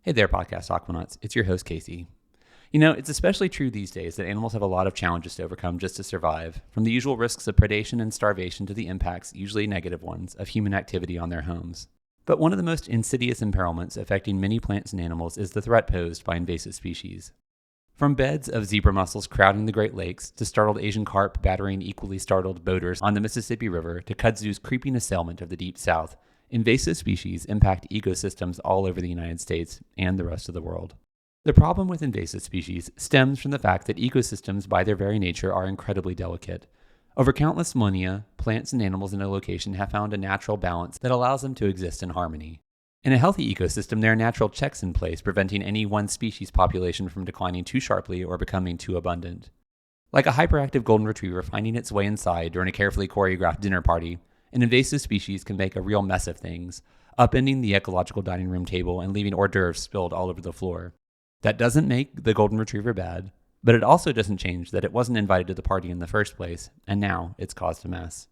Hey there, podcast Aquanauts. It's your host, Casey. You know, it's especially true these days that animals have a lot of challenges to overcome just to survive, from the usual risks of predation and starvation to the impacts, usually negative ones, of human activity on their homes. But one of the most insidious imperilments affecting many plants and animals is the threat posed by invasive species. From beds of zebra mussels crowding the Great Lakes, to startled Asian carp battering equally startled boaters on the Mississippi River, to kudzu's creeping assailant of the Deep South, invasive species impact ecosystems all over the United States and the rest of the world. The problem with invasive species stems from the fact that ecosystems by their very nature are incredibly delicate. Over countless millennia, plants and animals in a location have found a natural balance that allows them to exist in harmony. In a healthy ecosystem, there are natural checks in place preventing any one species population from declining too sharply or becoming too abundant. Like a hyperactive golden retriever finding its way inside during a carefully choreographed dinner party, an invasive species can make a real mess of things, upending the ecological dining room table and leaving hors d'oeuvres spilled all over the floor. That doesn't make the golden retriever bad, but it also doesn't change that it wasn't invited to the party in the first place, and now it's caused a mess.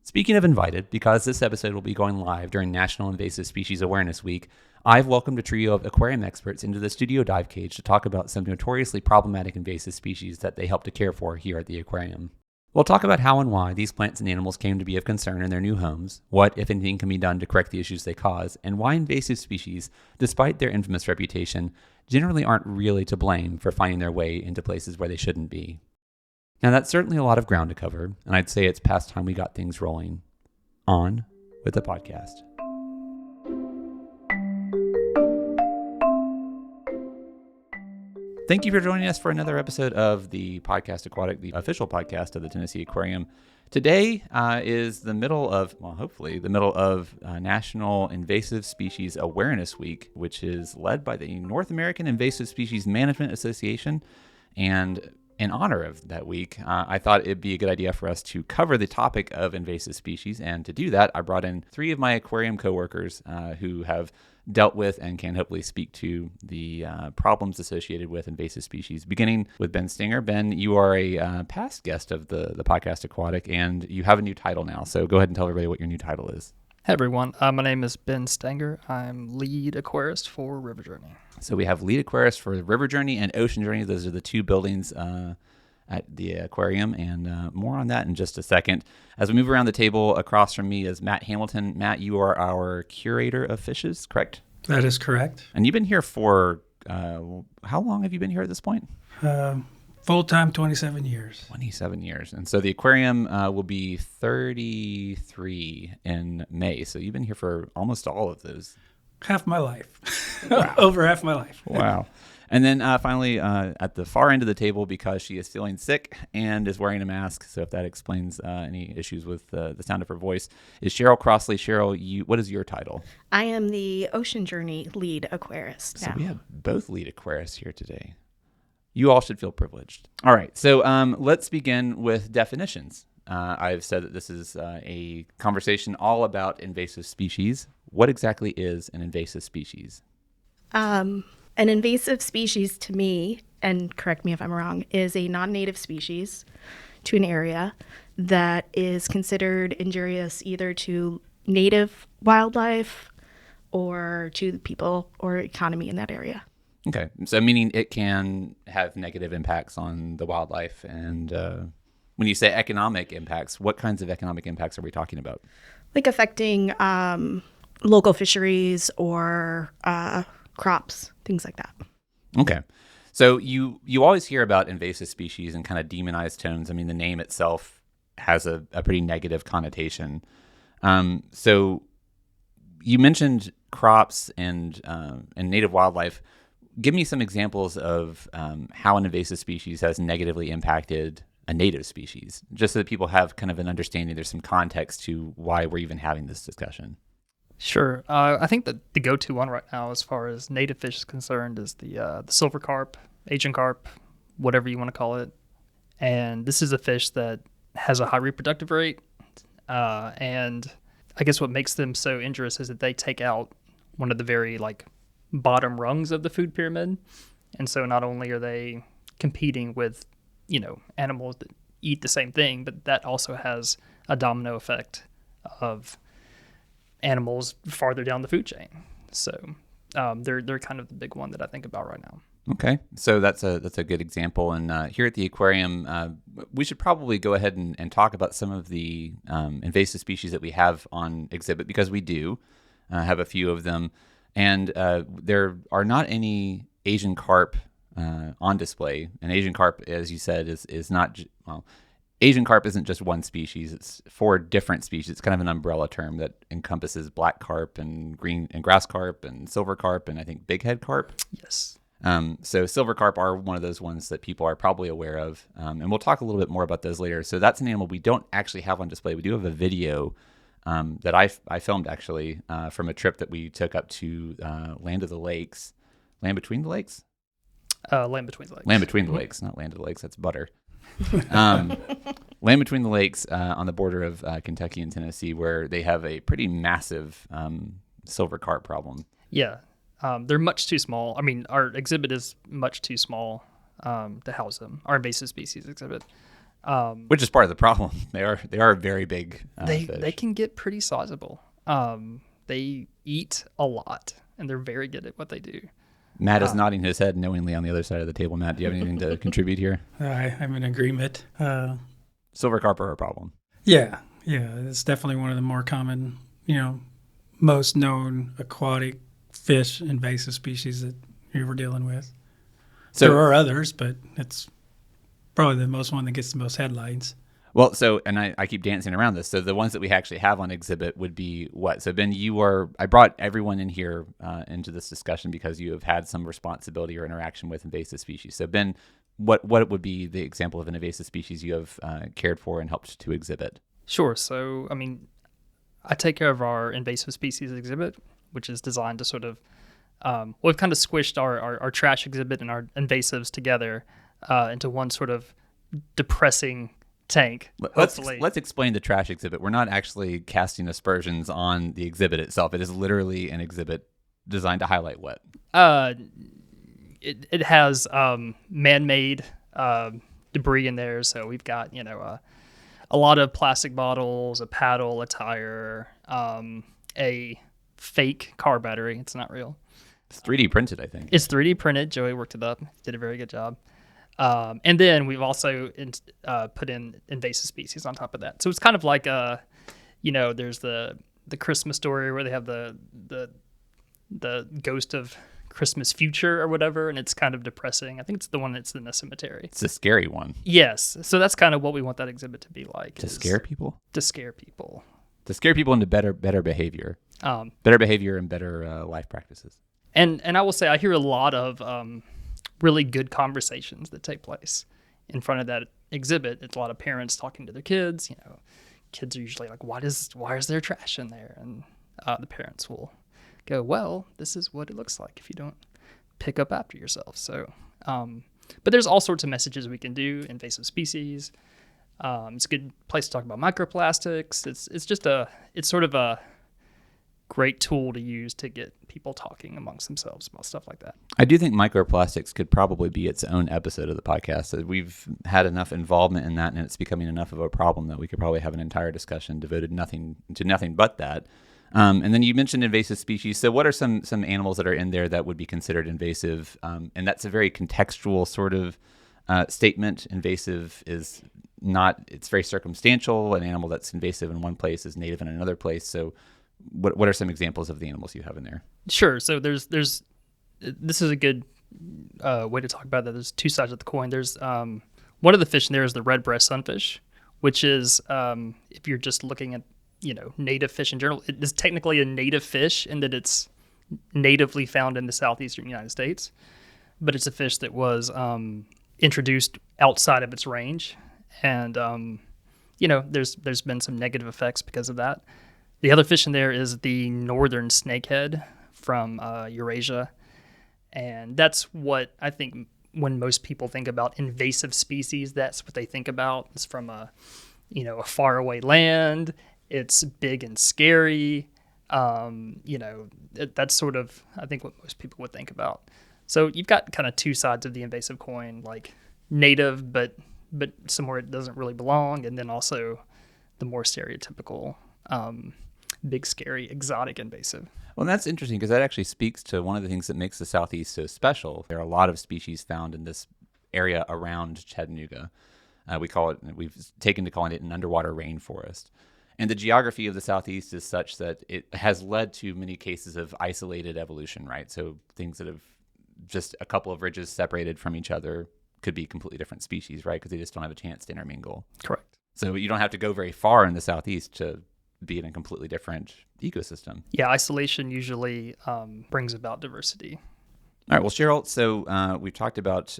Speaking of invited, because this episode will be going live during National Invasive Species Awareness Week, I've welcomed a trio of aquarium experts into the studio dive cage to talk about some notoriously problematic invasive species that they help to care for here at the aquarium. We'll talk about how and why these plants and animals came to be of concern in their new homes, what, if anything, can be done to correct the issues they cause, and why invasive species, despite their infamous reputation, generally aren't really to blame for finding their way into places where they shouldn't be. Now, that's certainly a lot of ground to cover, and I'd say it's past time we got things rolling. On with the podcast. Thank you for joining us for another episode of the Podcast Aquatic, the official podcast of the Tennessee Aquarium. Today is the middle of, hopefully, the middle of National Invasive Species Awareness Week, which is led by the North American Invasive Species Management Association. And in honor of that week, I thought it'd be a good idea for us to cover the topic of invasive species. And to do that, I brought in three of my aquarium coworkers who have dealt with and can hopefully speak to the problems associated with invasive species, beginning with Ben Stenger. Ben, you are a past guest of the Podcast Aquatic, and you have a new title now. So go ahead and tell everybody what your new title is. Hey everyone, my name is Ben Stenger. I'm lead aquarist for River Journey. So we have lead aquarist for River Journey and Ocean Journey. Those are the two buildings at the aquarium, and more on that in just a second. As we move around the table, across from me is Matt Hamilton. Matt, you are our curator of fishes, correct? That is correct. And you've been here for, how long have you been here at this point? Full-time, 27 years. 27 years. And so the aquarium will be 33 in May. So you've been here for almost all of those. Half my life. Wow. Over half my life. Wow. And then finally, at the far end of the table, because she is feeling sick and is wearing a mask, so if that explains any issues with the sound of her voice, is Cheryl Crossley. Cheryl, what is your title? I am the Ocean Journey lead aquarist. So we have both lead aquarists here today. You all should feel privileged. All right, so let's begin with definitions. I've said that this is a conversation all about invasive species. What exactly is an invasive species? An invasive species to me, and correct me if I'm wrong, is a non-native species to an area that is considered injurious either to native wildlife or to the people or economy in that area. Okay, so meaning it can have negative impacts on the wildlife. And when you say economic impacts, what kinds of economic impacts are we talking about? Like affecting local fisheries or crops, things like that. Okay. So you always hear about invasive species in kind of demonized tones. I mean, the name itself has a pretty negative connotation. So you mentioned crops and native wildlife. Give me some examples of how an invasive species has negatively impacted a native species, just so that people have kind of an understanding. There's some context to why we're even having this discussion. Sure. I think that the go-to one right now as far as native fish is concerned is the silver carp, Asian carp, whatever you want to call it. And this is a fish that has a high reproductive rate. And I guess what makes them so injurious is that they take out one of the very bottom rungs of the food pyramid. And so not only are they competing with, animals that eat the same thing, but that also has a domino effect of animals farther down the food chain. So They're kind of the big one that I think about right now. Okay, so that's a good example. And here at the aquarium, we should probably go ahead and talk about some of the invasive species that we have on exhibit, because we do have a few of them. And there are not any Asian carp on display. And Asian carp, as you said, is not, well, Asian carp isn't just one species. It's 4 different species. It's kind of an umbrella term that encompasses black carp and green and grass carp and silver carp and I think bighead carp. Yes. So silver carp are one of those ones that people are probably aware of. And we'll talk a little bit more about those later. So that's an animal we don't actually have on display. We do have a video that I filmed actually from a trip that we took up to Land of the Lakes. Land Between the Lakes? Land Between the Lakes. Land Between the Lakes, not Land of the Lakes. That's butter. Land Between the Lakes on the border of Kentucky and Tennessee, where they have a pretty massive silver carp problem. Yeah. They're much too small. I mean, our exhibit is much too small to house them. Our invasive species exhibit. Which is part of the problem. They are very big fish. They can get pretty sizable. They eat a lot, and they're very good at what they do. Matt is nodding his head knowingly on the other side of the table. Matt, do you have anything to contribute here? I'm in agreement. Silver carp are a problem. Yeah, it's definitely one of the more common, most known aquatic fish invasive species that you were dealing with. So there are others, but it's probably the most one that gets the most headlines. Well, and I keep dancing around this. So the ones that we actually have on exhibit would be what? So Ben, I brought everyone in here into this discussion because you have had some responsibility or interaction with invasive species. So Ben, what would be the example of an invasive species you have cared for and helped to exhibit? Sure. So, I mean, I take care of our invasive species exhibit, which is designed to sort of, we've kind of squished our trash exhibit and our invasives together into one sort of depressing tank. Let's explain the trash exhibit. We're not actually casting aspersions on the exhibit itself. It is literally an exhibit designed to highlight what? It has man-made debris in there. So we've got, a lot of plastic bottles, a paddle, a tire, a fake car battery. It's not real. It's 3D printed, I think. It's 3D printed. Joey worked it up. Did a very good job. And then we've also put in invasive species on top of that. So it's kind of like, there's the Christmas story where they have the ghost of Christmas future or whatever, and it's kind of depressing. I think it's the one that's in the cemetery. It's a scary one. Yes. So that's kind of what we want that exhibit to be like. To scare people? To scare people. To scare people into better behavior. Better behavior and better life practices. And I will say I hear a lot of really good conversations that take place in front of that exhibit. It's a lot of parents talking to their kids. Kids are usually like, why is there trash in there? And the parents will go, well, this is what it looks like if you don't pick up after yourself. So, but there's all sorts of messages we can do. Invasive species. It's a good place to talk about microplastics. It's sort of a great tool to use to get people talking amongst themselves about stuff like that. I do think microplastics could probably be its own episode of the podcast. We've had enough involvement in that, and it's becoming enough of a problem that we could probably have an entire discussion devoted to nothing but that. And then you mentioned invasive species. So what are some animals that are in there that would be considered invasive? And that's a very contextual sort of statement. Invasive is not, it's very circumstantial. An animal that's invasive in one place is native in another place. So what are some examples of the animals you have in there? Sure. So this is a good way to talk about that. There's two sides of the coin. There's one of the fish in there is the red breast sunfish, which is if you're just looking at native fish in general, it is technically a native fish in that it's natively found in the southeastern United States, but it's a fish that was introduced outside of its range, and there's been some negative effects because of that. The other fish in there is the northern snakehead from Eurasia, and that's what I think when most people think about invasive species, that's what they think about. It's from a faraway land. It's big and scary. That's sort of, I think, what most people would think about. So you've got kind of two sides of the invasive coin, like native, but somewhere it doesn't really belong, and then also the more stereotypical, big, scary, exotic invasive. Well, that's interesting because that actually speaks to one of the things that makes the Southeast so special. There are a lot of species found in this area around Chattanooga. We've taken to calling it an underwater rainforest. And the geography of the Southeast is such that it has led to many cases of isolated evolution, right? So things that have just a couple of ridges separated from each other could be completely different species, right? Because they just don't have a chance to intermingle. Correct. So you don't have to go very far in the Southeast to be in a completely different ecosystem. Yeah, isolation usually brings about diversity. All right, well, Cheryl, so we've talked about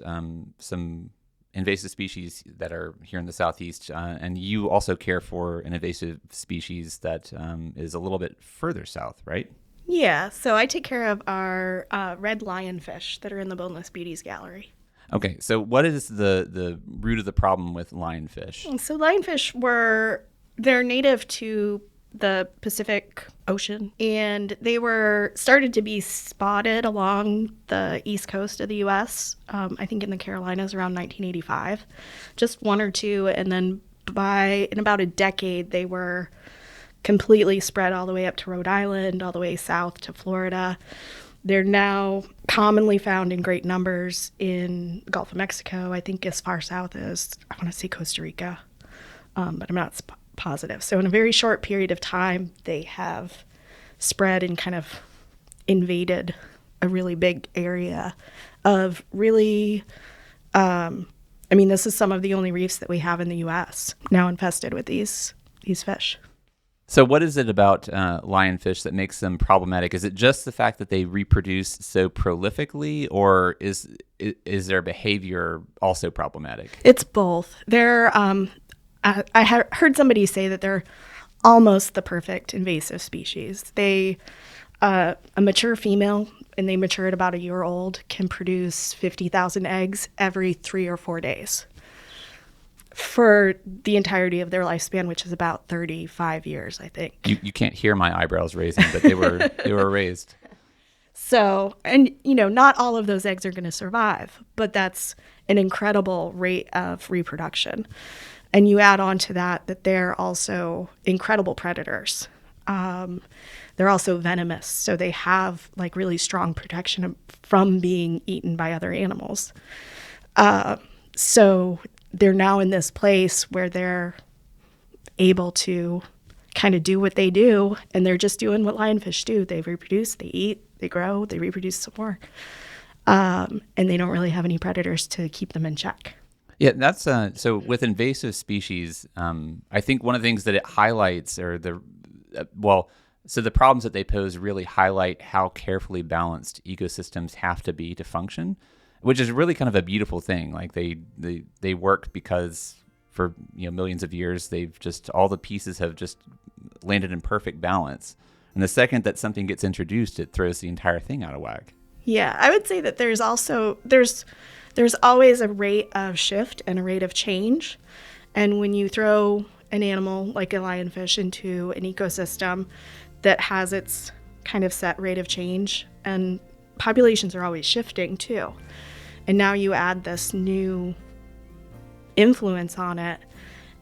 some invasive species that are here in the Southeast, and you also care for an invasive species that is a little bit further south, right? Yeah, so I take care of our red lionfish that are in the Boneless Beauties Gallery. Okay, so what is the root of the problem with lionfish? So lionfish they're native to the Pacific Ocean, and they were started to be spotted along the east coast of the U.S., I think in the Carolinas around 1985, just one or two, and then in about a decade, they were completely spread all the way up to Rhode Island, all the way south to Florida. They're now commonly found in great numbers in the Gulf of Mexico, I think as far south as, I want to say Costa Rica, but I'm not positive. So in a very short period of time, they have spread and kind of invaded a really big area of really, this is some of the only reefs that we have in the U.S. now infested with these fish. So what is it about lionfish that makes them problematic? Is it just the fact that they reproduce so prolifically, or is their behavior also problematic? It's both. I heard somebody say that they're almost the perfect invasive species. A mature female, and they mature at about a year old, can produce 50,000 eggs every 3 or 4 days for the entirety of their lifespan, which is about 35 years, I think. You can't hear my eyebrows raising, but they were raised. So, and not all of those eggs are going to survive, but that's an incredible rate of reproduction. And you add on to that they're also incredible predators. They're also venomous, so they have like really strong protection from being eaten by other animals. So they're now in this place where they're able to kind of do what they do, and they're just doing what lionfish do. They reproduce, they eat, they grow, they reproduce some more. And they don't really have any predators to keep them in check. Yeah, that's so with invasive species, I think one of the things that it highlights are the problems that they pose really highlight how carefully balanced ecosystems have to be to function, which is really kind of a beautiful thing. Like they work because for millions of years all the pieces have just landed in perfect balance. And the second that something gets introduced, it throws the entire thing out of whack. Yeah, I would say that there's always a rate of shift and a rate of change. And when you throw an animal like a lionfish into an ecosystem that has its kind of set rate of change, and populations are always shifting too. And now you add this new influence on it,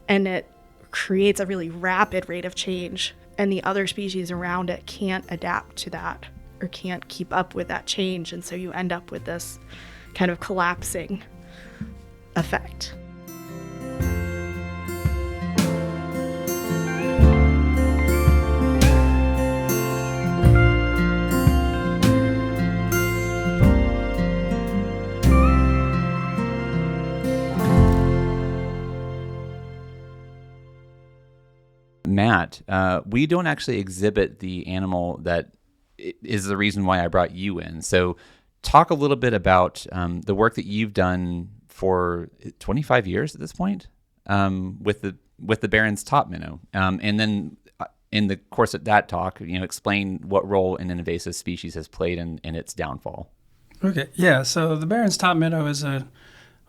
and it creates a really rapid rate of change. And the other species around it can't adapt to that or can't keep up with that change. And so you end up with this kind of collapsing effect. Matt, we don't actually exhibit the animal that is the reason why I brought you in. So talk a little bit about the work that you've done for 25 years at this point with the Barron's top minnow. And then in the course of that talk, explain what role an invasive species has played in its downfall. Okay, yeah. So the Barron's top minnow is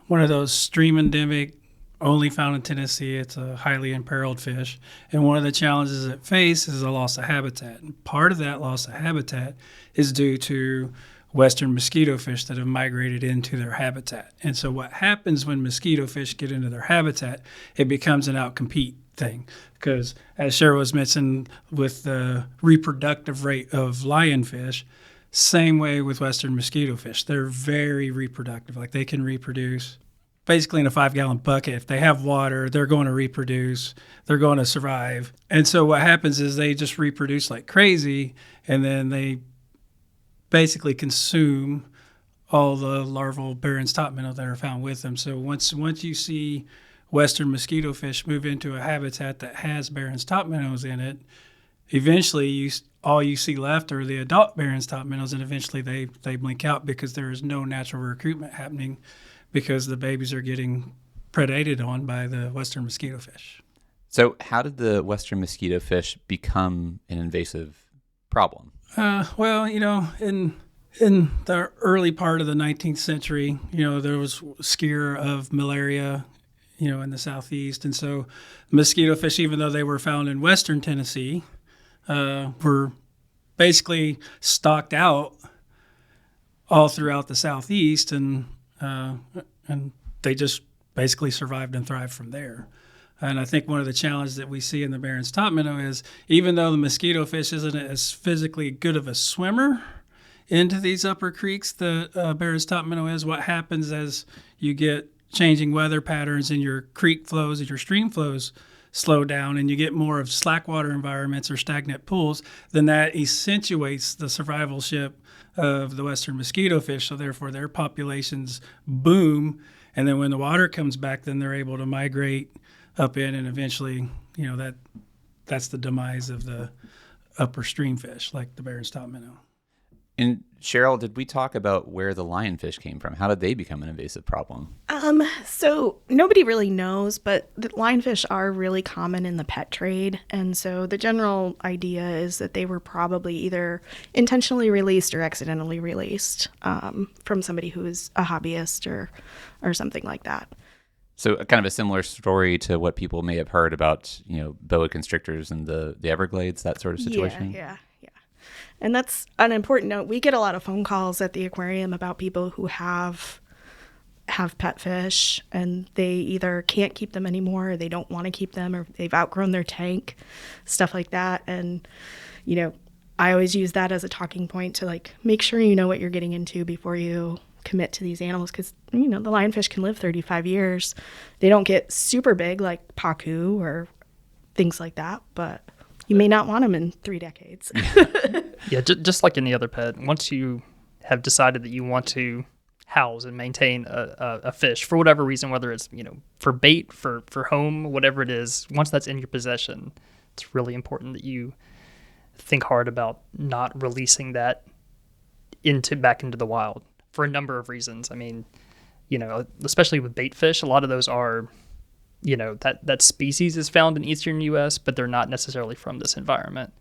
one of those stream endemic, only found in Tennessee. It's a highly imperiled fish. And one of the challenges it faces is a loss of habitat. And part of that loss of habitat is due to western mosquito fish that have migrated into their habitat. And so what happens when mosquito fish get into their habitat, it becomes an outcompete. thing. Because as Cheryl was mentioning with the reproductive rate of lionfish, same way with western mosquito fish. They're very reproductive. Like they can reproduce basically in a 5-gallon bucket. If they have water, they're going to reproduce. They're going to survive. And so what happens is they just reproduce like crazy, and then they basically consume all the larval Barron's top minnow that are found with them. So once you see western mosquito fish move into a habitat that has Barron's top minnows in it, eventually all you see left are the adult Barron's top minnows, and eventually they blink out because there is no natural recruitment happening because the babies are getting predated on by the western mosquito fish. So how did the western mosquito fish become an invasive problem? Well, in the early part of the 19th century, there was scare of malaria, in the southeast. And so mosquito fish, even though they were found in western Tennessee, were basically stocked out all throughout the southeast, and they just basically survived and thrived from there. And I think one of the challenges that we see in the Barron's top minnow is, even though the mosquito fish isn't as physically good of a swimmer into these upper creeks that Barron's top minnow is, what happens as you get changing weather patterns and your creek flows and your stream flows slow down and you get more of slack water environments or stagnant pools, then that accentuates the survivalship of the western mosquito fish. So therefore their populations boom. And then when the water comes back, then they're able to migrate up in, and eventually, that's the demise of the upper stream fish, like the Barron's top minnow. And Cheryl, did we talk about where the lionfish came from? How did they become an invasive problem? So nobody really knows, but the lionfish are really common in the pet trade. And so the general idea is that they were probably either intentionally released or accidentally released from somebody who is a hobbyist or something like that. So kind of a similar story to what people may have heard about, boa constrictors and the Everglades, that sort of situation? Yeah. And that's an important note. We get a lot of phone calls at the aquarium about people who have pet fish and they either can't keep them anymore, or they don't want to keep them, or they've outgrown their tank, stuff like that. And, I always use that as a talking point to make sure you know what you're getting into before you commit to these animals, because, the lionfish can live 35 years. They don't get super big like pacu or things like that, but you may not want them in 3 decades. Yeah, just like any other pet, once you have decided that you want to house and maintain a fish for whatever reason, whether it's for bait, for home, whatever it is, once that's in your possession, it's really important that you think hard about not releasing that back into the wild for a number of reasons. I mean, especially with bait fish, a lot of those are that species is found in eastern U.S., but they're not necessarily from this environment.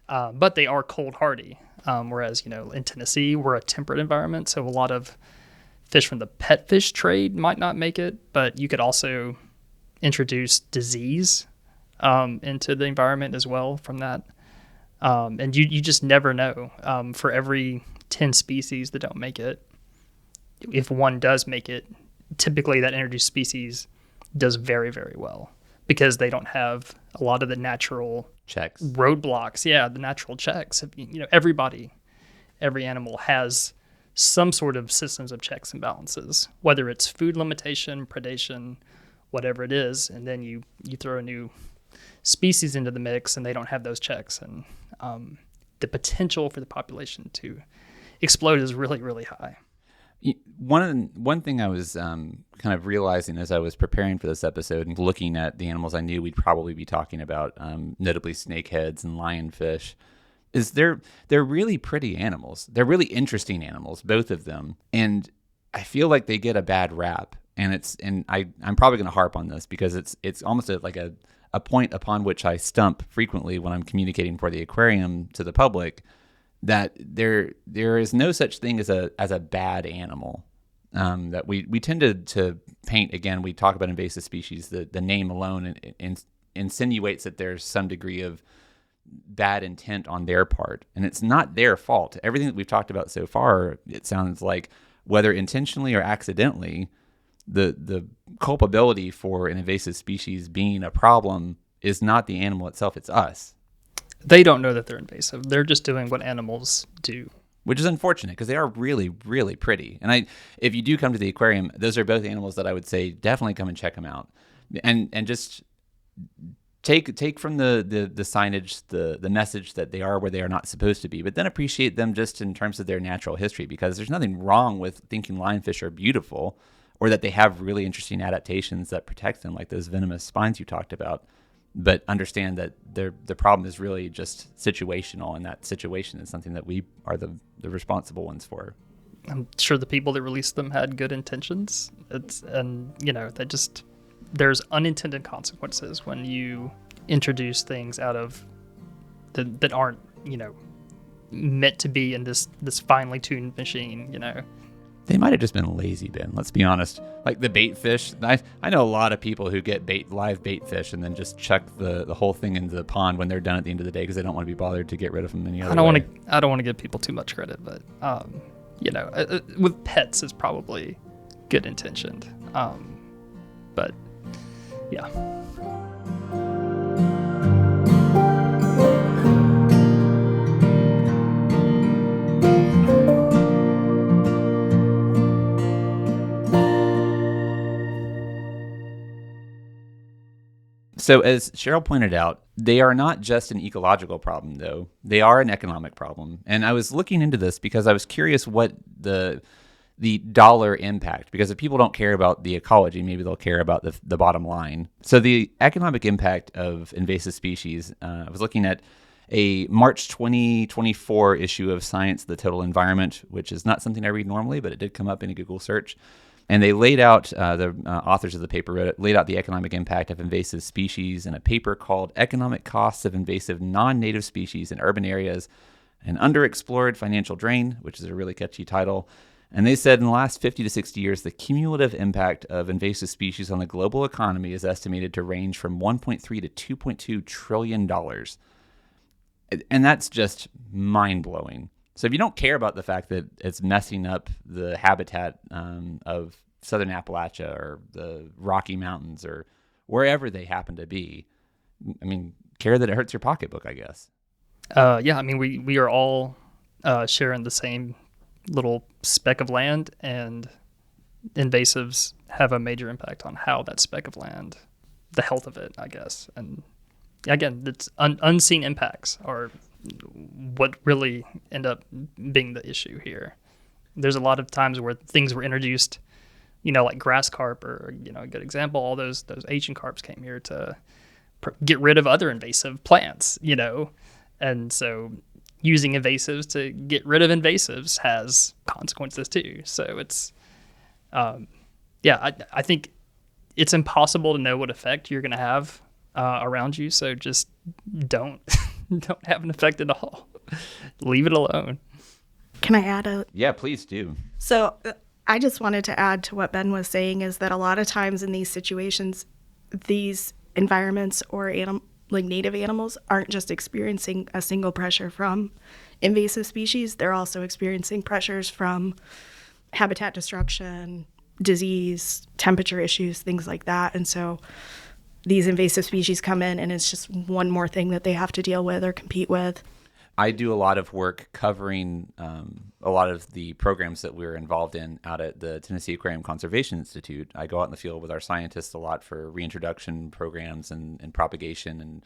But they are cold hardy, whereas, in Tennessee, we're a temperate environment. So a lot of fish from the pet fish trade might not make it, but you could also introduce disease into the environment as well from that. And you just never know. For every 10 species that don't make it, if one does make it, typically that introduced species does very, very well because they don't have a lot of the natural checks, roadblocks. Yeah, the natural checks. Every animal has some sort of systems of checks and balances, whether it's food limitation, predation, whatever it is, and then you throw a new species into the mix and they don't have those checks, and the potential for the population to explode is really, really high. One thing I was kind of realizing as I was preparing for this episode and looking at the animals I knew we'd probably be talking about, notably snakeheads and lionfish, is they're really pretty animals. They're really interesting animals, both of them, and I feel like they get a bad rap. And I'm probably going to harp on this because it's almost like a point upon which I stump frequently when I'm communicating for the aquarium to the public, that there is no such thing as a bad animal. That we tend to paint, again, we talk about invasive species, the name alone insinuates that there's some degree of bad intent on their part, and it's not their fault. Everything that we've talked about so far, it sounds like, whether intentionally or accidentally, the culpability for an invasive species being a problem is not the animal itself, it's us. They don't know that they're invasive. They're just doing what animals do. Which is unfortunate because they are really, really pretty. And if you do come to the aquarium, those are both animals that I would say definitely come and check them out. And just take from the signage the message that they are where they are not supposed to be, but then appreciate them just in terms of their natural history, because there's nothing wrong with thinking lionfish are beautiful or that they have really interesting adaptations that protect them, like those venomous spines you talked about. But understand that the problem is really just situational, and that situation is something that we are the responsible ones for. I'm sure the people that released them had good intentions. There's unintended consequences when you introduce things out of that aren't, meant to be in this finely tuned machine, They might have just been lazy, Ben. Let's be honest. Like the bait fish. I know a lot of people who get live bait fish and then just chuck the whole thing into the pond when they're done at the end of the day because they don't want to be bothered to get rid of them any other way. I don't want to give people too much credit, but with pets it's probably good intentioned. But yeah. So as Cheryl pointed out, they are not just an ecological problem, though. They are an economic problem. And I was looking into this because I was curious what the dollar impact, because if people don't care about the ecology, maybe they'll care about the bottom line. So the economic impact of invasive species, I was looking at a March 2024 issue of Science, the Total Environment, which is not something I read normally, but it did come up in a Google search. And they laid out, the authors of the paper laid out the economic impact of invasive species in a paper called Economic Costs of Invasive Non-Native Species in Urban Areas, an Underexplored Financial Drain, which is a really catchy title. And they said in the last 50 to 60 years, the cumulative impact of invasive species on the global economy is estimated to range from $1.3 to $2.2 trillion. And that's just mind-blowing. So if you don't care about the fact that it's messing up the habitat of southern Appalachia or the Rocky Mountains or wherever they happen to be, I mean, care that it hurts your pocketbook, I guess. We are all sharing the same little speck of land, and invasives have a major impact on how that speck of land, the health of it, I guess. And again, it's unseen impacts are what really end up being the issue here. There's a lot of times where things were introduced, like grass carp, or a good example, all those Asian carps came here to get rid of other invasive plants, and so using invasives to get rid of invasives has consequences too. So it's I think it's impossible to know what effect you're going to have around you, so just don't have an effect at all. Leave it alone. Can I add Yeah, please do. So I just wanted to add to what Ben was saying is that a lot of times in these situations, these environments or native animals aren't just experiencing a single pressure from invasive species. They're also experiencing pressures from habitat destruction, disease, temperature issues, things like that. And so these invasive species come in and it's just one more thing that they have to deal with or compete with. I do a lot of work covering a lot of the programs that we're involved in out at the Tennessee Aquarium Conservation Institute. I go out in the field with our scientists a lot for reintroduction programs and propagation.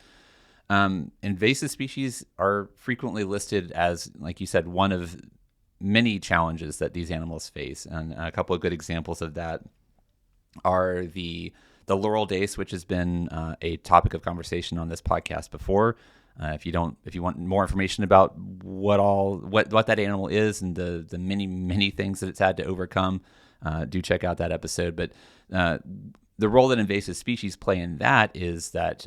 And invasive species are frequently listed as, like you said, one of many challenges that these animals face. And a couple of good examples of that are the laurel dace, which has been a topic of conversation on this podcast before. If you want more information about what that animal is and the many things that it's had to overcome, do check out that episode. But the role that invasive species play in that is that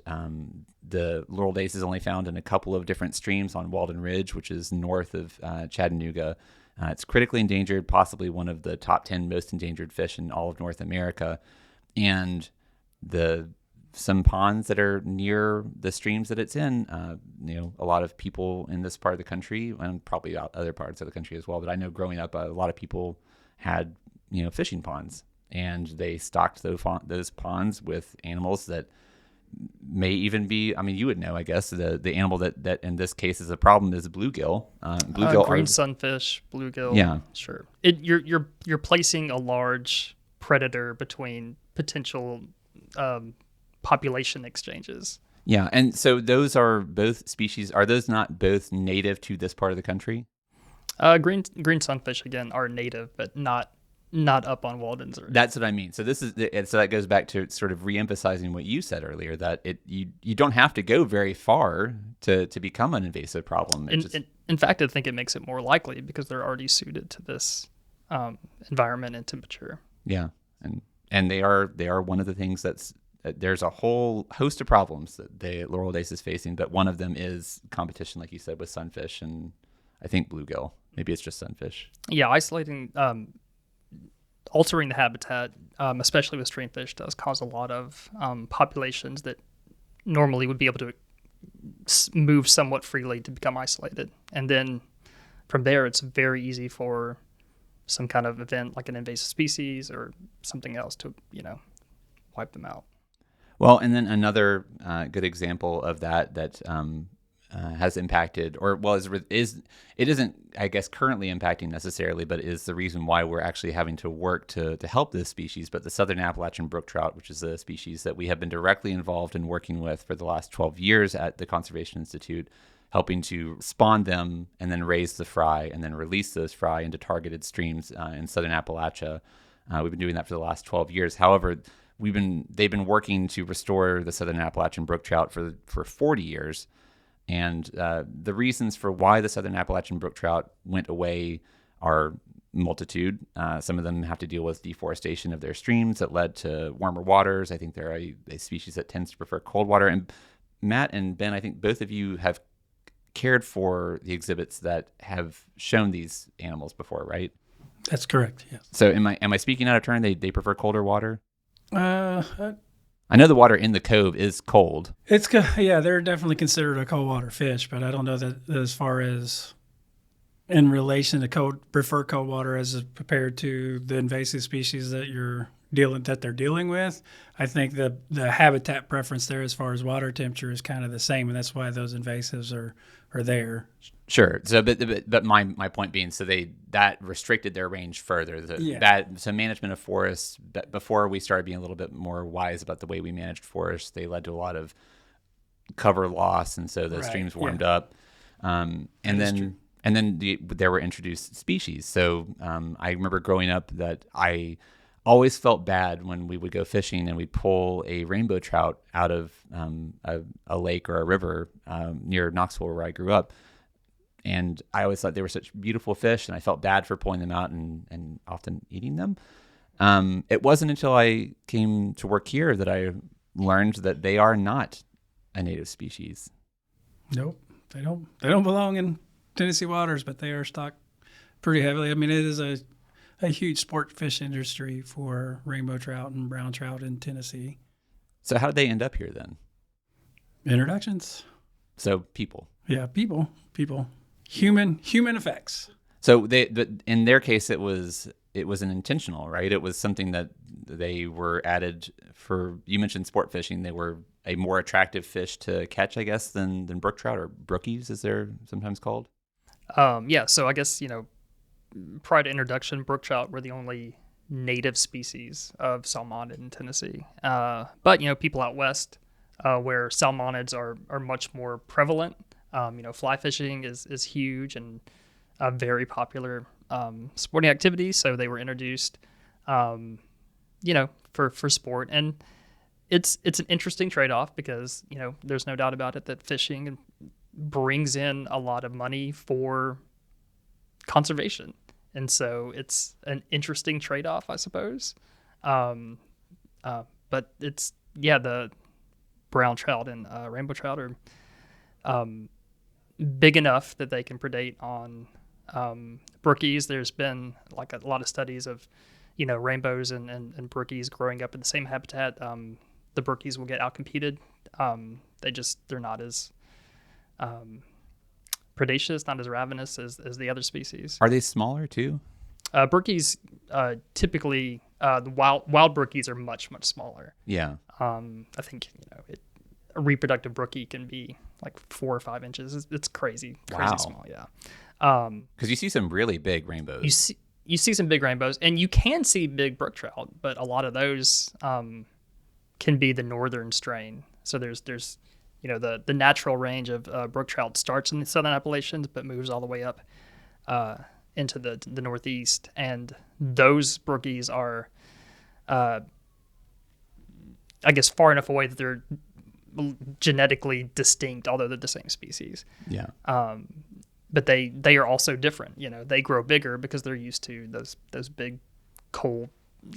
the laurel dace is only found in a couple of different streams on Walden Ridge, which is north of Chattanooga. It's critically endangered, possibly one of the top 10 most endangered fish in all of North America. And some ponds that are near the streams that it's in, a lot of people in this part of the country, and probably other parts of the country as well, but I know growing up, a lot of people had, fishing ponds, and they stocked those ponds with animals that may even be, I mean, you would know, I guess, the animal that in this case is a problem is bluegill. Bluegill green sunfish, bluegill. Yeah. Sure. You're placing a large predator between potential population exchanges. Yeah, and so those are both species. Are those not both native to this part of the country? Green sunfish again are native, but not up on Waldens. That's what I mean. So so that goes back to sort of reemphasizing what you said earlier, that you don't have to go very far to become an invasive problem. In fact, I think it makes it more likely because they're already suited to this environment and temperature. Yeah, and they are one of the things there's a whole host of problems that the Laurel Dace is facing, but one of them is competition, like you said, with sunfish and I think bluegill. Maybe it's just sunfish. Yeah, isolating, altering the habitat, especially with streamfish, does cause a lot of populations that normally would be able to move somewhat freely to become isolated. And then from there, it's very easy for some kind of event like an invasive species or something else to, wipe them out. Well, and then another good example of that has impacted, it isn't, I guess, currently impacting necessarily, but is the reason why we're actually having to work to help this species. But the southern Appalachian brook trout, which is a species that we have been directly involved in working with for the last 12 years at the Conservation Institute, helping to spawn them and then raise the fry and then release those fry into targeted streams in southern Appalachia. We've been doing that for the last 12 years. However, they've been working to restore the southern Appalachian brook trout for 40 years. And the reasons for why the southern Appalachian brook trout went away are multitude. Some of them have to deal with deforestation of their streams that led to warmer waters. I think they're a species that tends to prefer cold water. And Matt and Ben, I think both of you have cared for the exhibits that have shown these animals before, right? That's correct, yes. So am I speaking out of turn? They prefer colder water? I know the water in the cove is cold. They're definitely considered a cold water fish, but I don't know that as far as in relation to prefer cold water as compared to the invasive species that they're dealing with. I think the habitat preference there as far as water temperature is kind of the same, and that's why those invasives are there. Sure. So, but my point being, so that restricted their range further. So management of forests, before we started being a little bit more wise about the way we managed forests, they led to a lot of cover loss, and so the streams warmed up. And then there were introduced species. So I remember growing up that I always felt bad when we would go fishing and we'd pull a rainbow trout out of a lake or a river near Knoxville, where I grew up. And I always thought they were such beautiful fish, and I felt bad for pulling them out and often eating them. It wasn't until I came to work here that I learned that they are not a native species. Nope, they don't belong in Tennessee waters, but they are stocked pretty heavily. I mean, it is a huge sport fish industry for rainbow trout and brown trout in Tennessee. So how did they end up here then? Introductions. So people. Yeah, people. Human effects. So in their case, it was an intentional, right? It was something that they were added for. You mentioned sport fishing. They were a more attractive fish to catch, I guess, than brook trout, or brookies, as they're sometimes called. So I guess, prior to introduction, brook trout were the only native species of salmonid in Tennessee. But people out west, where salmonids are much more prevalent. Fly fishing is huge and a very popular sporting activity. So they were introduced, for sport. And it's an interesting trade-off because, there's no doubt about it that fishing brings in a lot of money for conservation. And so it's an interesting trade-off, I suppose. But it's, the brown trout and rainbow trout are big enough that they can predate on brookies. There's been like a lot of studies of, rainbows and brookies growing up in the same habitat. The brookies will get outcompeted. They're not as predaceous, not as ravenous as the other species. Are they smaller too? Brookies typically the wild brookies are much, much smaller. Yeah. I think a reproductive brookie can be like 4 or 5 inches. It's crazy Wow. small. Yeah. Because you see some really big rainbows. You see some big rainbows, and you can see big brook trout, but a lot of those can be the northern strain. So there's the natural range of brook trout starts in the southern Appalachians, but moves all the way up into the northeast, and those brookies are, I guess, far enough away that they're genetically distinct, although they're the same species. Yeah. But they are also different. They grow bigger because they're used to those big cold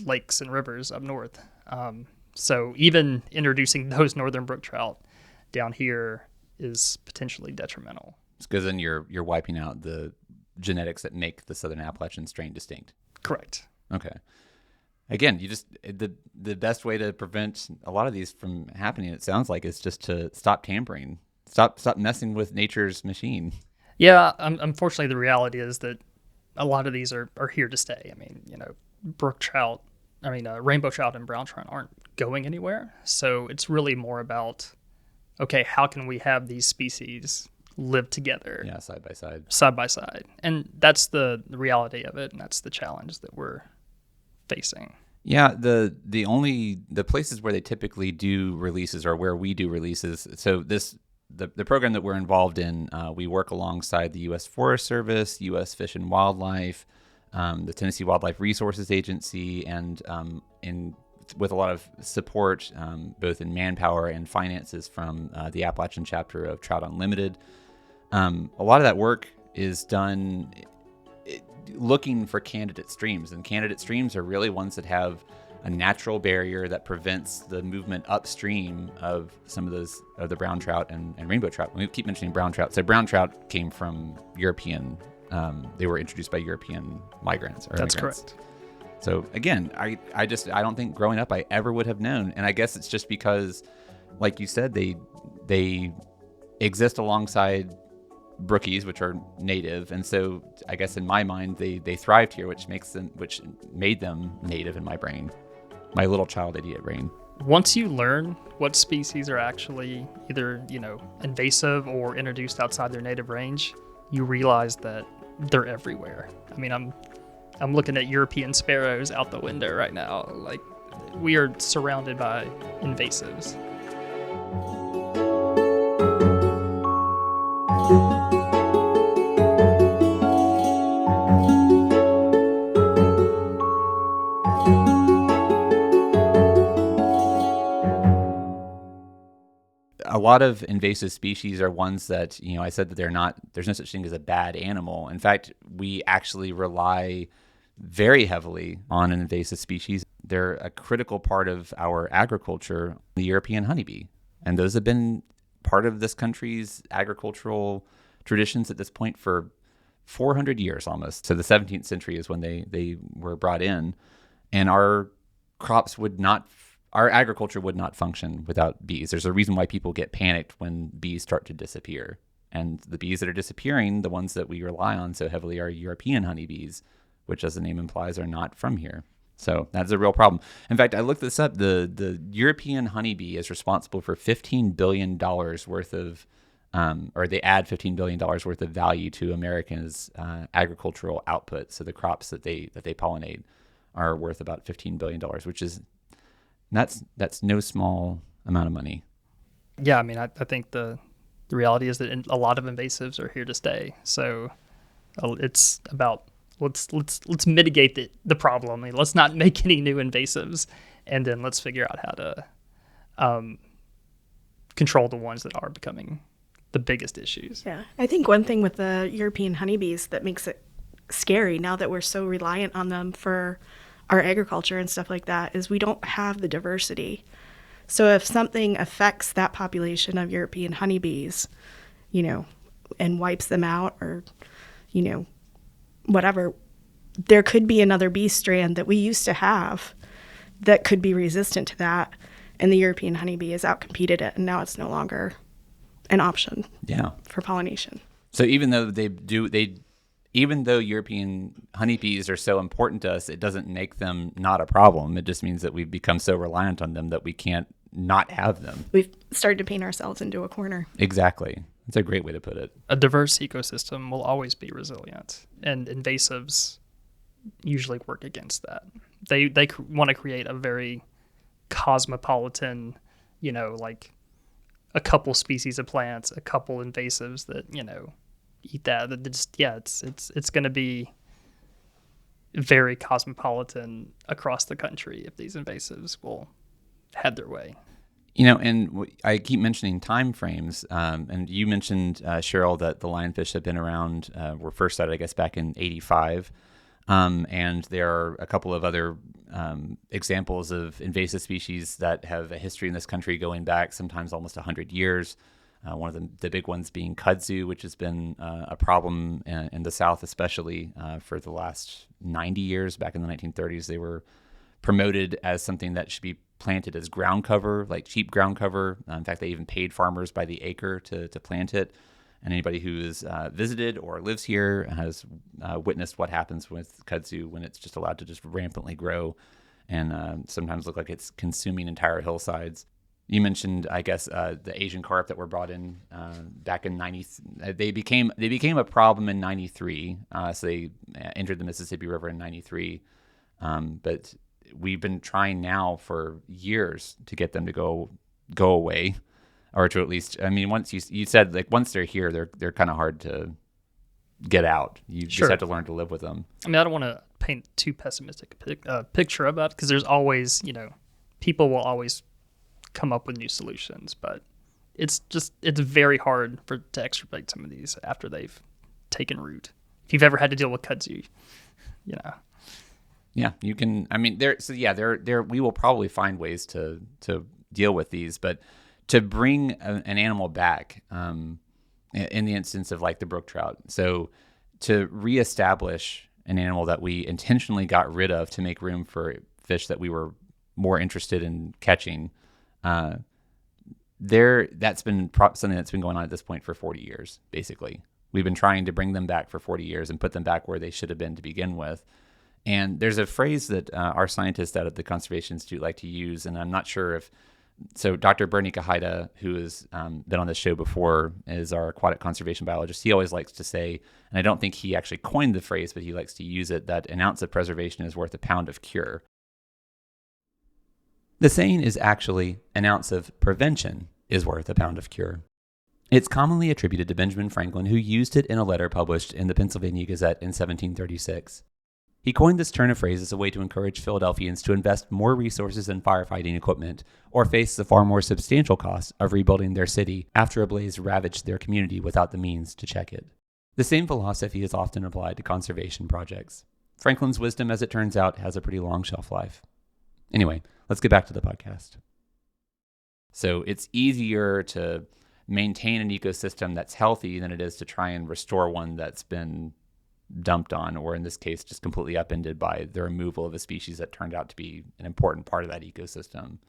lakes and rivers up north. So even introducing those northern brook trout down here is potentially detrimental. It's because then you're wiping out the genetics that make the southern Appalachian strain distinct. Correct. Okay. Again, the best way to prevent a lot of these from happening, it sounds like, is just to stop tampering, stop messing with nature's machine. Yeah, unfortunately, the reality is that a lot of these are here to stay. I mean, brook trout, rainbow trout and brown trout aren't going anywhere. So it's really more about, okay, how can we have these species live together? Yeah, side by side. Side by side. And that's the reality of it, and that's the challenge that we're facing. Yeah, the places where they typically do releases are where we do releases. So the program that we're involved in, we work alongside the U.S. Forest Service, U.S. Fish and Wildlife, the Tennessee Wildlife Resources Agency, and with a lot of support, both in manpower and finances from the Appalachian chapter of Trout Unlimited. A lot of that work is done looking for candidate streams, and candidate streams are really ones that have a natural barrier that prevents the movement upstream of some of those of the brown trout and rainbow trout. We keep mentioning brown trout. So brown trout came from European. They were introduced by European migrants. That's immigrants. correct. So again, I don't think growing up I ever would have known, and I guess it's just because, like you said, they exist alongside brookies, which are native, and so I guess in my mind they thrived here, which made them native in my brain, my little child idiot brain. Once you learn what species are actually either invasive or introduced outside their native range, you realize that they're everywhere. I mean, I'm looking at European sparrows out the window right now. Like, we are surrounded by invasives. A lot of invasive species are ones that, I said that there's no such thing as a bad animal. In fact, we actually rely very heavily on an invasive species. They're a critical part of our agriculture, the European honeybee. And those have been part of this country's agricultural traditions at this point for 400 years almost. So the 17th century is when they were brought in. And our agriculture would not function without bees. There's a reason why people get panicked when bees start to disappear. And the bees that are disappearing, the ones that we rely on so heavily, are European honeybees, which, as the name implies, are not from here. So that's a real problem. In fact, I looked this up. The European honeybee is responsible for $15 billion worth of, or they add $15 billion worth of value to Americans' agricultural output. So the crops that they pollinate are worth about $15 billion, which is that's no small amount of money. Yeah, I mean, I think the reality is that a lot of invasives are here to stay. So it's about let's mitigate the problem. I mean, let's not make any new invasives, and then let's figure out how to control the ones that are becoming the biggest issues. Yeah, I think one thing with the European honeybees that makes it scary now that we're so reliant on them for our agriculture and stuff like that is we don't have the diversity. So if something affects that population of European honeybees, and wipes them out or, whatever, there could be another bee strand that we used to have that could be resistant to that. And the European honeybee has outcompeted it, and now it's no longer an option for pollination. So even though even though European honeybees are so important to us, it doesn't make them not a problem. It just means that we've become so reliant on them that we can't not have them. We've started to paint ourselves into a corner. Exactly. That's a great way to put it. A diverse ecosystem will always be resilient, and invasives usually work against that. They want to create a very cosmopolitan, like a couple species of plants, a couple invasives that, eat that. That just, it's going to be very cosmopolitan across the country if these invasives will have their way. And I keep mentioning time frames, and you mentioned, Cheryl, that the lionfish have been around, were first started, I guess, back in 85. And there are a couple of other examples of invasive species that have a history in this country going back sometimes almost 100 years. One of the big ones being kudzu, which has been a problem in the South, especially for the last 90 years. Back in the 1930s, they were promoted as something that should be planted as ground cover, like cheap ground cover. In fact, they even paid farmers by the acre to plant it. And anybody who's visited or lives here has witnessed what happens with kudzu when it's just allowed to just rampantly grow and sometimes look like it's consuming entire hillsides. You mentioned, I guess, the Asian carp that were brought in back in 90. They became a problem in 93. So they entered the Mississippi River in 93. But we've been trying now for years to get them to go away, or to at least, once you said, like, once they're here, they're kind of hard to get out. You just have to learn to live with them. I don't want to paint too pessimistic a picture about it, because there's always, people will always come up with new solutions, but it's very hard to extirpate some of these after they've taken root. If you've ever had to deal with kudzu, Yeah, you can. We will probably find ways to deal with these, but to bring an animal back, in the instance of like the brook trout, so to reestablish an animal that we intentionally got rid of to make room for fish that we were more interested in catching, that's been something that's been going on at this point for 40 years, basically. We've been trying to bring them back for 40 years and put them back where they should have been to begin with. And there's a phrase that our scientists out at the Conservation Institute like to use, and I'm not sure if... So Dr. Bernie Kahida, who has been on this show before, is our aquatic conservation biologist. He always likes to say, and I don't think he actually coined the phrase, but he likes to use it, that an ounce of preservation is worth a pound of cure. The saying is actually, an ounce of prevention is worth a pound of cure. It's commonly attributed to Benjamin Franklin, who used it in a letter published in the Pennsylvania Gazette in 1736. He coined this turn of phrase as a way to encourage Philadelphians to invest more resources in firefighting equipment or face the far more substantial cost of rebuilding their city after a blaze ravaged their community without the means to check it. The same philosophy is often applied to conservation projects. Franklin's wisdom, as it turns out, has a pretty long shelf life. Anyway, let's get back to the podcast. So it's easier to maintain an ecosystem that's healthy than it is to try and restore one that's been dumped on, or in this case, just completely upended by the removal of a species that turned out to be an important part of that ecosystem.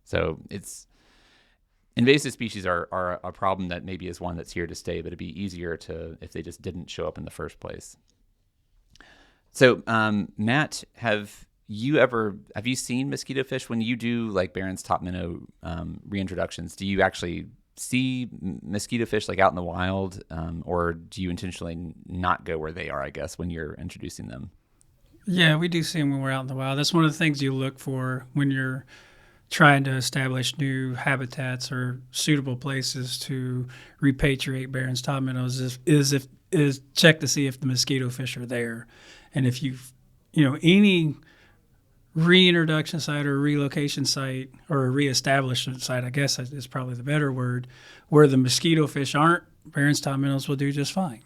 So invasive species are a problem that maybe is one that's here to stay, but it'd be easier if they just didn't show up in the first place. So, Matt, have you seen mosquito fish when you do like Barron's top minnow reintroductions? Do you actually see mosquito fish like out in the wild, or do you intentionally not go where they are, I guess, when you're introducing them? Yeah, we do see them when we're out in the wild. That's one of the things you look for when you're trying to establish new habitats or suitable places to repatriate Barron's top minnows is check to see if the mosquito fish are there. And if any reintroduction site or relocation site or a reestablishment site, I guess is probably the better word, where the mosquito fish aren't, Barron's top minnows will do just fine.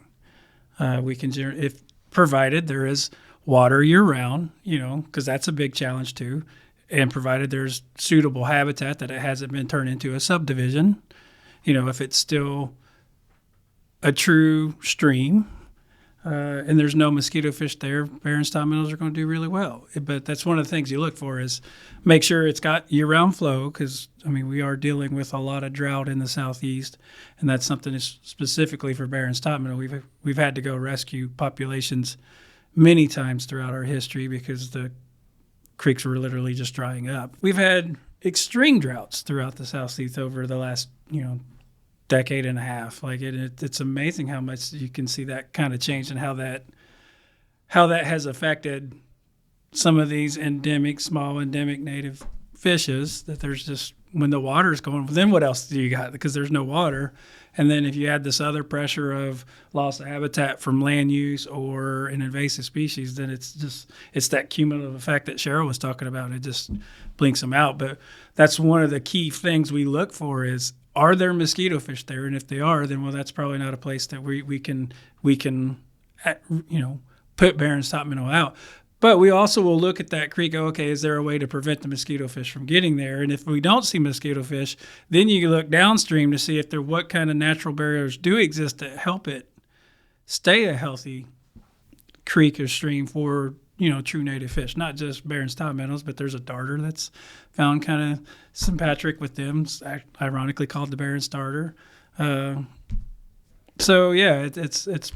We can, if provided there is water year round, because that's a big challenge too, and provided there's suitable habitat that it hasn't been turned into a subdivision. If it's still a true stream, and there's no mosquito fish there, Barron's top minnows are going to do really well. But that's one of the things you look for, is make sure it's got year-round flow, because, we are dealing with a lot of drought in the southeast, and that's something that's specifically for Barron's top minnow. We've had to go rescue populations many times throughout our history because the creeks were literally just drying up. We've had extreme droughts throughout the South Seas over the last, decade and a half. Like it's amazing how much you can see that kind of change and how that has affected some of these small endemic native fishes, that there's just, when the water's going, then what else do you got? Because there's no water. And then if you add this other pressure of loss of habitat from land use or an invasive species, then it's that cumulative effect that Cheryl was talking about. It just blinks them out. But that's one of the key things we look for is, are there mosquito fish there? And if they are, then that's probably not a place that we can put Barron's top minnow out. But we also will look at that creek, okay, is there a way to prevent the mosquito fish from getting there? And if we don't see mosquito fish, then you look downstream to see if what kind of natural barriers do exist that help it stay a healthy creek or stream for, true native fish. Not just Barron's top minnows, but there's a darter that's found kind of sympatric with them. It's ironically called the Barron's darter. So yeah, it's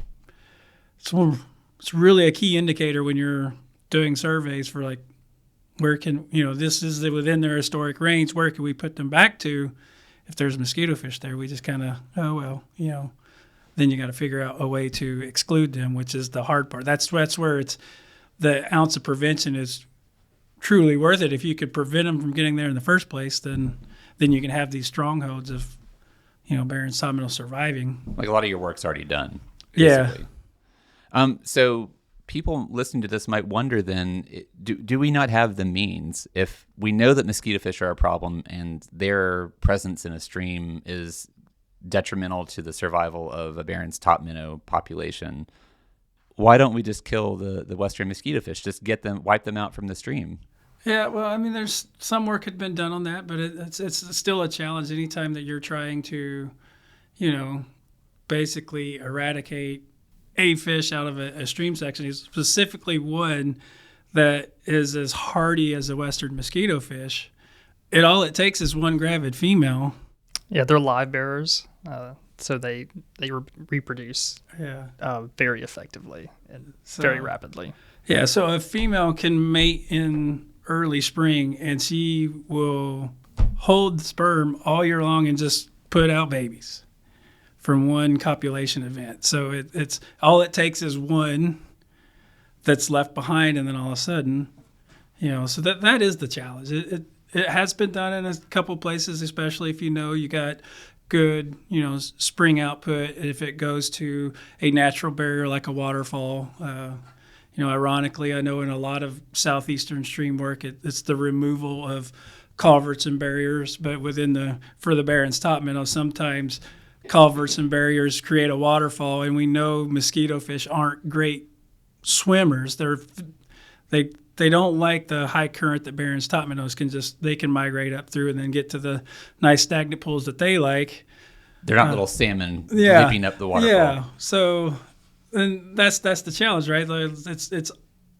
really a key indicator when you're doing surveys for like, where can, this is within their historic range, where can we put them back to? If there's mosquito fish there, we just kind of, then you got to figure out a way to exclude them, which is the hard part. That's where it's the ounce of prevention is truly worth it. If you could prevent them from getting there in the first place, then you can have these strongholds of, Barron's top minnow surviving. Like a lot of your work's already done. Basically. Yeah. So people listening to this might wonder then, do we not have the means, if we know that mosquito fish are a problem and their presence in a stream is detrimental to the survival of a Barron's top minnow population, why don't we just kill the western mosquito fish, just wipe them out from the stream? Yeah, well, I mean, there's some work had been done on that, but it's still a challenge anytime that you're trying to, basically eradicate a fish out of a stream section, specifically one that is as hardy as a western mosquito fish. All it takes is one gravid female. Yeah, they're live bearers, so they reproduce very effectively and very rapidly. Yeah, so a female can mate in early spring, and she will hold sperm all year long and just put out babies from one copulation event. So it's all it takes is one that's left behind, and then all of a sudden, so that is the challenge. It has been done in a couple places, especially if you got good, spring output. If it goes to a natural barrier like a waterfall, ironically, I know in a lot of southeastern stream work, it's the removal of culverts and barriers. But for the Barron's top minnow, sometimes culverts and barriers create a waterfall, and we know mosquito fish aren't great swimmers. They don't like the high current that Barron's top minnows they can migrate up through and then get to the nice stagnant pools that they like. They're not little salmon leaping up the waterfall. Yeah, so and that's the challenge, right? Like it's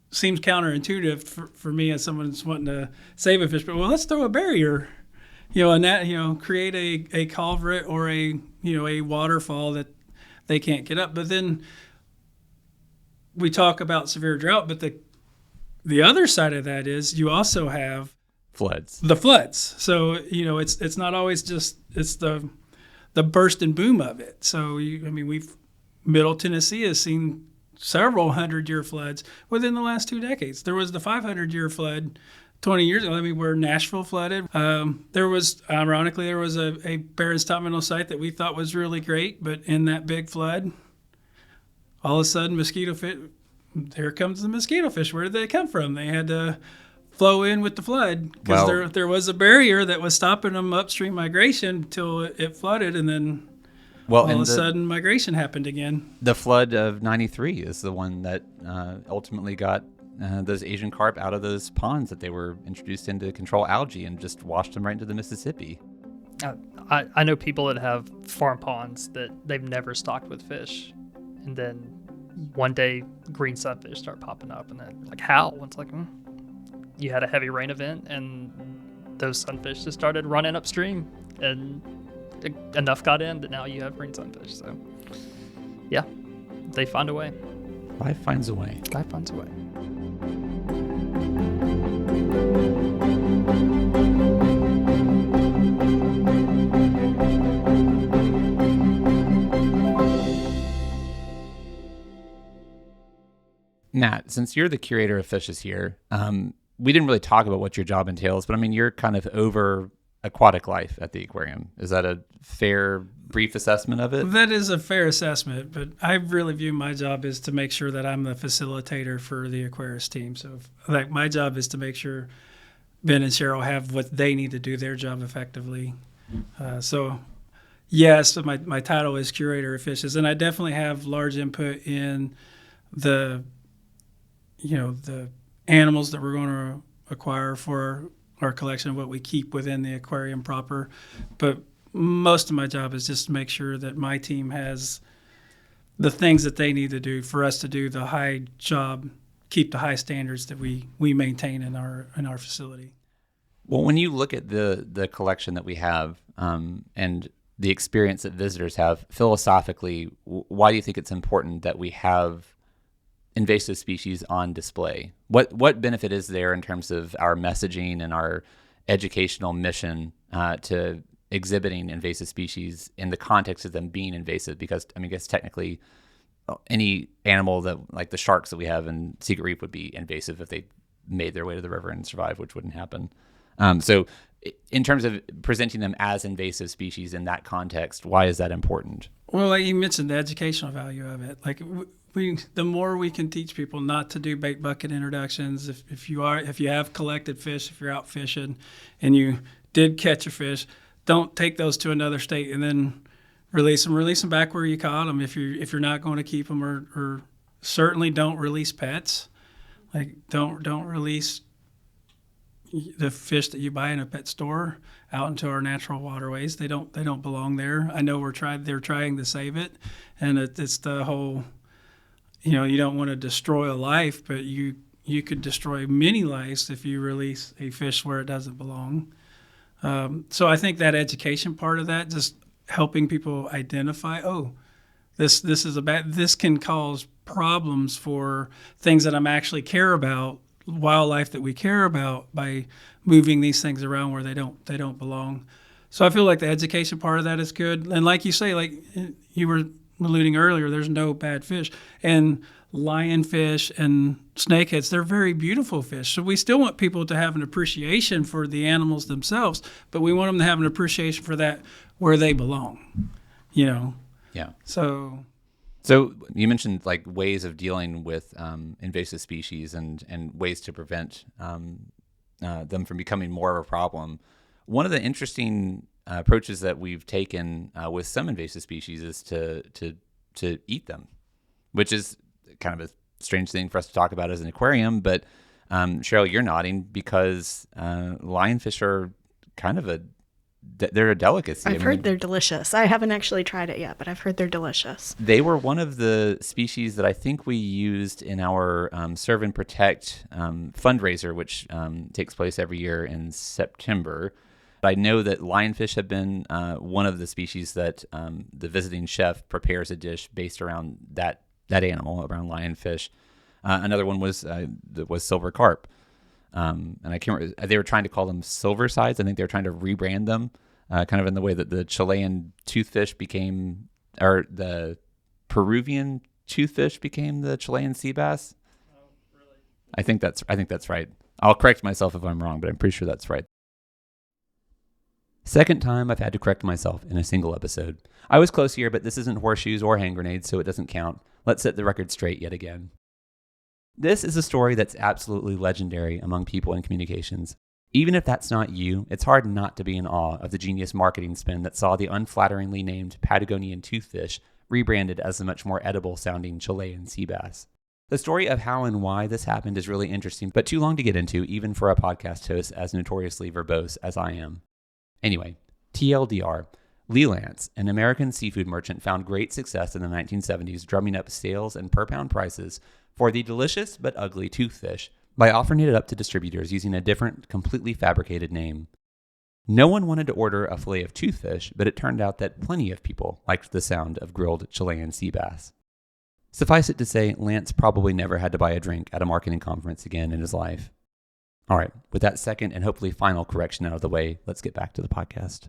seems counterintuitive for me as someone that's wanting to save a fish, but let's throw a barrier, and that create a culvert or a waterfall that they can't get up. But then we talk about severe drought, but the other side of that is you also have floods. The floods. So it's not always just it's the burst and boom of it. So Middle Tennessee has seen several 100-year floods within the last 2 decades. There was the 500-year flood 20 years ago, where Nashville flooded. There was a Barron's top minnow site that we thought was really great, but in that big flood, all of a sudden mosquito fish, here comes the mosquito fish. Where did they come from? They had to flow in with the flood because there was a barrier that was stopping them upstream migration until it flooded, and then all of a sudden migration happened again. The flood of 93 is the one that ultimately got those Asian carp out of those ponds that they were introduced in to control algae and just washed them right into the Mississippi. I know people that have farm ponds that they've never stocked with fish, and then one day green sunfish start popping up, and then like, how? It's like, you had a heavy rain event, and those sunfish just started running upstream, and enough got in that now you have green sunfish. So yeah, they find a way. Life finds a way. Life finds a way. Matt, since you're the curator of fishes here, we didn't really talk about what your job entails, but I mean, you're kind of over aquatic life at the aquarium. Is that a fair, brief assessment of it? That is a fair assessment, but I really view my job is to make sure that I'm the facilitator for the aquarist team. So like my job is to make sure Ben and Cheryl have what they need to do their job effectively. So yes, my title is curator of fishes, and I definitely have large input in the animals that we're going to acquire for our collection of what we keep within the aquarium proper. But most of my job is just to make sure that my team has the things that they need to do for us to do the high job, keep the high standards that we maintain in our facility. Well, when you look at the collection that we have and the experience that visitors have, philosophically, why do you think it's important that we have invasive species on display? What benefit is there in terms of our messaging and our educational mission to exhibiting invasive species in the context of them being invasive? Because I guess technically any animal that like the sharks that we have in Secret Reef would be invasive if they made their way to the river and survived, which wouldn't happen. So in terms of presenting them as invasive species in that context, why is that important? Well, like you mentioned, the educational value of it. Like the more we can teach people not to do bait bucket introductions, if you have collected fish, if you're out fishing and you did catch a fish, don't take those to another state and then release them back where you caught them. If you're not going to keep them, or certainly don't release pets. Like don't release the fish that you buy in a pet store out into our natural waterways. They don't belong there. I know they're trying to save it, and it's the whole, you don't want to destroy a life, but you could destroy many lives if you release a fish where it doesn't belong. So I think that education part of that, just helping people identify, this can cause problems for things that I'm actually care about, wildlife that we care about, by moving these things around where they don't belong. So I feel like the education part of that is good. And like you say, like you were alluding earlier, there's no bad fish. And lionfish and snakeheads, they're very beautiful fish. So we still want people to have an appreciation for the animals themselves, but we want them to have an appreciation for that where they belong, Yeah. So you mentioned like ways of dealing with invasive species and ways to prevent them from becoming more of a problem. One of the interesting approaches that we've taken with some invasive species is to eat them, which is kind of a strange thing for us to talk about as an aquarium. But Cheryl, you're nodding because lionfish are kind of they're a delicacy. I've heard they're delicious. I haven't actually tried it yet, but I've heard they're delicious. They were one of the species that I think we used in our Serve and Protect fundraiser, which takes place every year in September. I know that lionfish have been one of the species that the visiting chef prepares a dish based around that animal, around lionfish. Another one was silver carp. And I can't remember, they were trying to call them silver sides. I think they were trying to rebrand them, kind of in the way that the Chilean toothfish became, or the Peruvian toothfish became the Chilean sea bass. Oh, really? I think that's right. I'll correct myself if I'm wrong, but I'm pretty sure that's right. Second time I've had to correct myself in a single episode. I was close here, but this isn't horseshoes or hand grenades, so it doesn't count. Let's set the record straight yet again. This is a story that's absolutely legendary among people in communications. Even if that's not you, it's hard not to be in awe of the genius marketing spin that saw the unflatteringly named Patagonian toothfish rebranded as the much more edible-sounding Chilean sea bass. The story of how and why this happened is really interesting, but too long to get into, even for a podcast host as notoriously verbose as I am. Anyway, TLDR, Lee Lance, an American seafood merchant, found great success in the 1970s drumming up sales and per-pound prices for the delicious but ugly toothfish by offering it up to distributors using a different, completely fabricated name. No one wanted to order a fillet of toothfish, but it turned out that plenty of people liked the sound of grilled Chilean sea bass. Suffice it to say, Lance probably never had to buy a drink at a marketing conference again in his life. All right, with that second and hopefully final correction out of the way, let's get back to the podcast.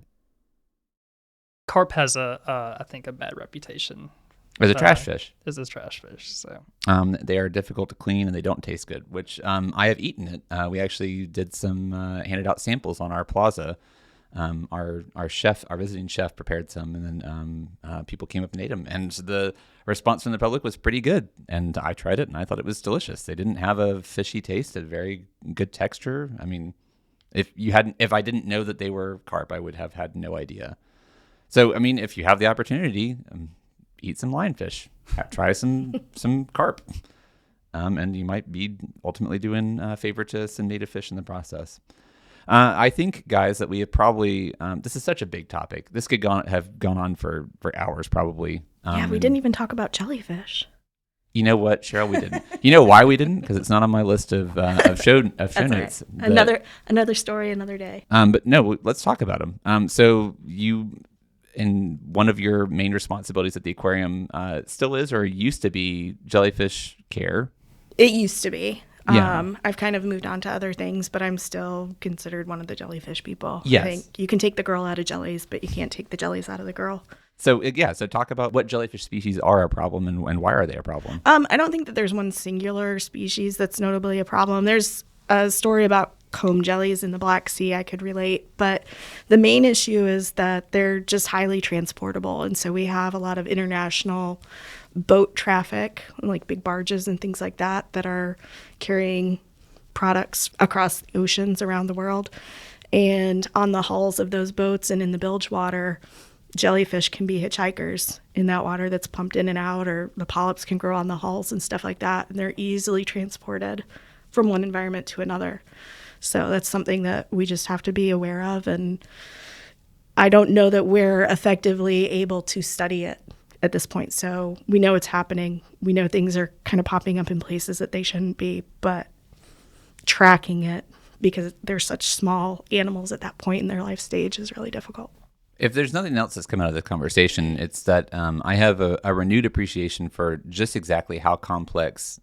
Carp has I think, a bad reputation As a trash fish. Is a trash fish. So they are difficult to clean and they don't taste good, which I have eaten it. We actually did some handed out samples on our plaza. Our visiting chef prepared some, and then people came up and ate them. And the response from the public was pretty good. And I tried it, and I thought it was delicious. They didn't have a fishy taste, a very good texture. I mean, if I didn't know that they were carp, I would have had no idea. So, I mean, if you have the opportunity, eat some lionfish, try some carp, and you might be ultimately doing a favor to some native fish in the process. I think, guys, that we have probably this is such a big topic. This could have gone on for hours, probably. Yeah, we didn't even talk about jellyfish. You know what, Cheryl? We didn't. You know why we didn't? Because it's not on my list of show notes. Right. Another story, another day. But no, let's talk about them. So you, in one of your main responsibilities at the aquarium, still is or used to be jellyfish care. It used to be. Yeah. I've kind of moved on to other things, but I'm still considered one of the jellyfish people. Yes. I think you can take the girl out of jellies, but you can't take the jellies out of the girl. So talk about what jellyfish species are a problem and why are they a problem? I don't think that there's one singular species that's notably a problem. There's a story about comb jellies in the Black Sea I could relate, but the main issue is that they're just highly transportable. And so we have a lot of international boat traffic, like big barges and things like that are carrying products across the oceans around the world. And on the hulls of those boats and in the bilge water, jellyfish can be hitchhikers in that water that's pumped in and out, or the polyps can grow on the hulls and stuff like that. And they're easily transported from one environment to another. So that's something that we just have to be aware of. And I don't know that we're effectively able to study it at this point. So we know it's happening. We know things are kind of popping up in places that they shouldn't be, but tracking it, because they're such small animals at that point in their life stage, is really difficult. If there's nothing else that's come out of this conversation, it's that I have a renewed appreciation for just exactly how complex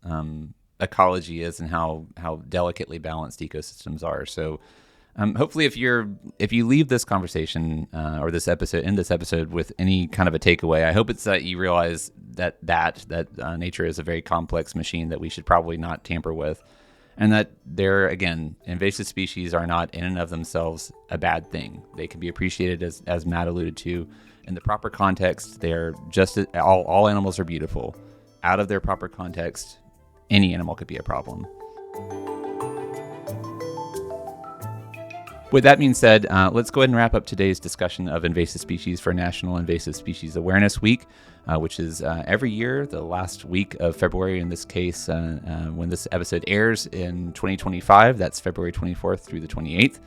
ecology is and how delicately balanced ecosystems are. So hopefully if you leave this conversation or this episode with any kind of a takeaway, I hope it's that you realize that nature is a very complex machine that we should probably not tamper with. And that invasive species are not in and of themselves a bad thing. They can be appreciated as Matt alluded to in the proper context. They're just all animals are beautiful. Out of their proper context, any animal could be a problem. With that being said, let's go ahead and wrap up today's discussion of invasive species for National Invasive Species Awareness Week, which is every year, the last week of February in this case, when this episode airs in 2025. That's February 24th through the 28th.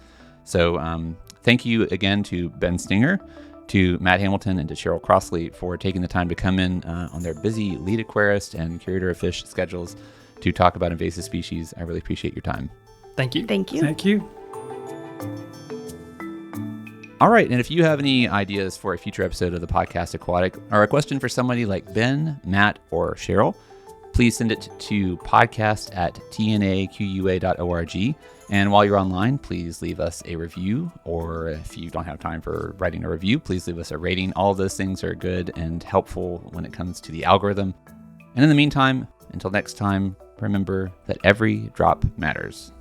So thank you again to Ben Stenger, to Matt Hamilton, and to Cheryl Crossley for taking the time to come in on their busy lead aquarist and curator of fish schedules to talk about invasive species. I really appreciate your time. Thank you. Thank you. Thank you. All right, and if you have any ideas for a future episode of the podcast Aquatic, or a question for somebody like Ben, Matt, or Cheryl, please send it to podcast@tnaqua.org. And while you're online, please leave us a review, or if you don't have time for writing a review, please leave us a rating. All of those things are good and helpful when it comes to the algorithm. And in the meantime, until next time, remember that every drop matters.